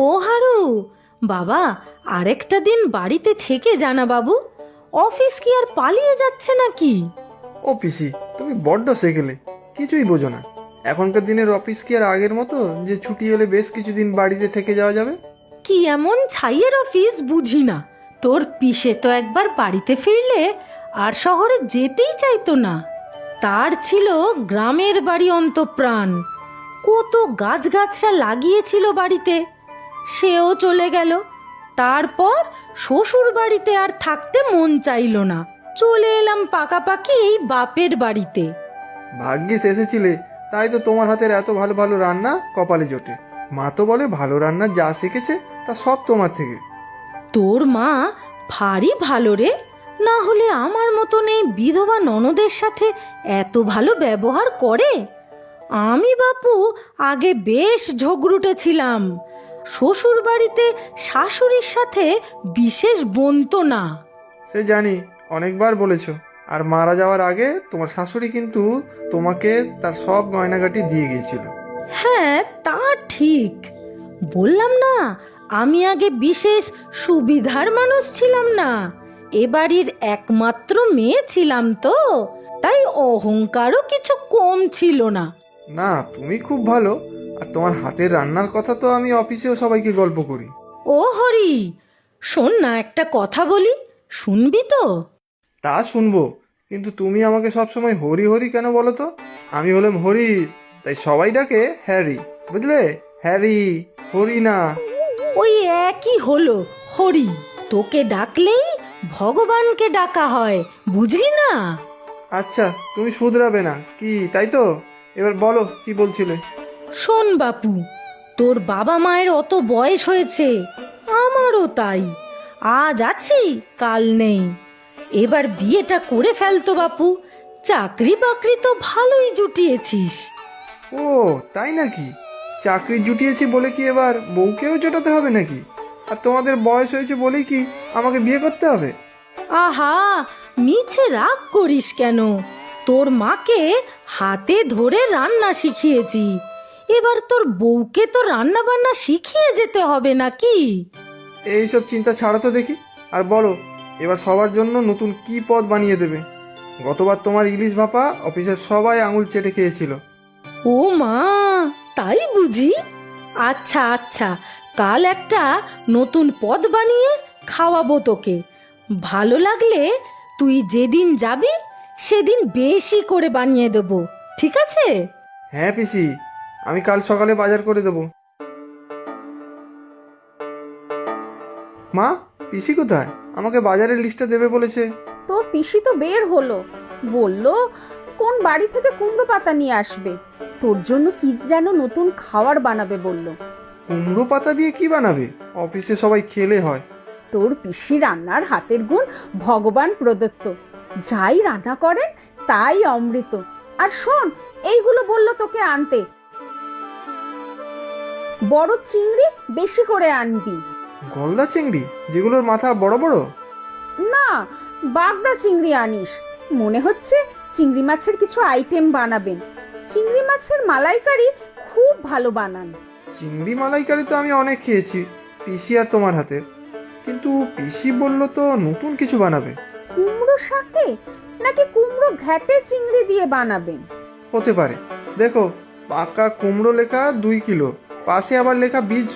ও হারু, বাবা আরেকটা দিন বাড়িতে থেকে জানা বাবু। অফিস কি আর পালিয়ে যাচ্ছে নাকি? ও পিসি, তুমি বড্ড সেকেলে, কিছুই বোঝো না। এখনকার দিনের অফিস কি আর আগের মতো যে ছুটি হলে বেশ কিছুদিন বাড়িতে থেকে যাওয়া যাবে? কি এমন ছাইয়ের অফিস বুঝি না। তোর পিসে তো একবার বাড়িতে ফিরলে আর শহরে যেতেই চাইতো না। তার ছিল গ্রামের বাড়ি অন্তঃপ্রাণ, কত গাছগাছরা লাগিয়েছিল বাড়িতে। সেও চলে গেল। তারপর শ্বশুর বাড়িতে আর থাকতে মন চাইল না, চলে এলাম পাকাপাকি এই বাপের বাড়িতে। ভাগ্যিস এসেছিলে, তাই তো তোমার হাতের এত ভালো ভালো রান্না কপালে জোটে। মা তো বলে ভালো রান্না যা শিখেছে তা সব তোমার থেকে। তোর মা ভারী ভালো রে, না হলে আমার মতন এই বিধবা ননদের সাথে এত ভালো ব্যবহার করে? আমি বাপু আগে বেশ ঝগড়ুটে ছিলাম। শ্বশুর বাড়িতে শাশুড়ির সাথে বিশেষ বনতো না। সে জানি, অনেকবার বলেছো। আর মারা যাওয়ার আগে তোমার শাশুড়ি কিন্তু তোমাকে তার সব গয়নাগাটি দিয়ে গিয়েছিল। হ্যাঁ তা ঠিক, বললাম না আমি আগে বিশেষ সুবিধার মানুষ ছিলাম না। এ বাড়ির একমাত্র মেয়ে ছিলাম তো, তাই অহংকারও কিছু কম ছিল না। না, তুমি খুব ভালো। আর তোমার হাতের রান্নার কথা তো আমি অফিসেও সবাইকে গল্প করি। ও হরি, শোন না একটা কথা বলি, শুনবি তো? তা শুনবো, কিন্তু তুমি আমাকে সবসময় হরি হরি কেন বলো তো? আমি হলাম হরিশ, তাই সবাই ডাকে হ্যারি, বুঝলে? হ্যারি, হরি না। ওই একই হলো, হরি। তোকে ডাকলেই ভগবানকে ডাকা হয়, বুঝলি না? আচ্ছা, তুমি শুধরাবে না কি, তাই তো? এবার বলো কি বলছিলে। শোন বাপু, তোর বাবা মায়ের অত বয়স হয়েছে, আমারও তাই। আজ আছি কাল নেই। এবার বিয়েটা করে ফেলতো বাপু, চাকরি বাকরি তো ভালোই জুটিয়েছিস। ও তাই নাকি? চাকরি জুটিয়েছি বলে কি এবার বউকেও জোটাতে হবে নাকি? আর তোমাদের বয়স হয়েছে বলেই কি আমাকে বিয়ে করতে হবে? আহা, মিছে রাগ করিস কেন? তোর মাকে হাতে ধরে রান্না শিখিয়েছি, এবার তোর বউকে তো রান্না বান্না শিখিয়ে যেতে হবে নাকি? এইসব চিন্তা ছাড়ো তো দেখি। আর বলো, এবার সবার জন্য নতুন কি পদ বানিয়ে দেবে? গতবার তোমার ইলিশ ভাপা অফিসের সবাই আঙুল চেটে খেয়েছিল। ও মা, তাই বুঝি? আচ্ছা আচ্ছা, কাল একটা নতুন পদ বানিয়ে খাওয়াবো তোকে। ভালো লাগলে তুই যেদিন যাবি সেদিন বেশি করে বানিয়ে দেবো, ঠিক আছে? হ্যাঁ পিসি, আমি কাল সকালে বাজার করে দেবো। মা, পিসি কোথায়? আমাকে বাজারের লিস্টটা দেবে বলেছে। তোর পিসি তো বের হলো, বললো কোন বাড়ি থেকে কুমড়ো পাতা নিয়ে আসবে, তোর জন্য কি যেন নতুন খাবার বানাবে বললো। কুমড়ো পাতা দিয়ে কি বানাবে? অফিসে সবাই খেলে হয়। তোর পিসি রান্নার হাতের গুণ ভগবান প্রদত্ত, যাই রান্না করেন তাই অমৃত। আর শোন, এইগুলো বললো তোকে আনতে, বড় চিংড়ি বেশি করে আনবি। গলদা চিংড়ি, যেগুলোর মাথা বড় বড়? না, বাগদা চিংড়ি আনিস। মনে হচ্ছে চিংড়ি মাছের কিছু আইটেম বানাবেন। চিংড়ি মাছের মালাইকারি খুব ভালো বানান। চিংড়ি মালাইকারি তো আমি অনেক খেয়েছি পিসি আর তোমার হাতের, কিন্তু পিসি বললো তো নতুন কিছু বানাবে। কুমড়ো শাকে নাকি কুমড়ো ঘ্যাটে চিংড়ি দিয়ে বানাবেন? হতে পারে। দেখো, পাকা কুমড়ো লেখা 2 কিলো, পাশে আবার লেখা বীজ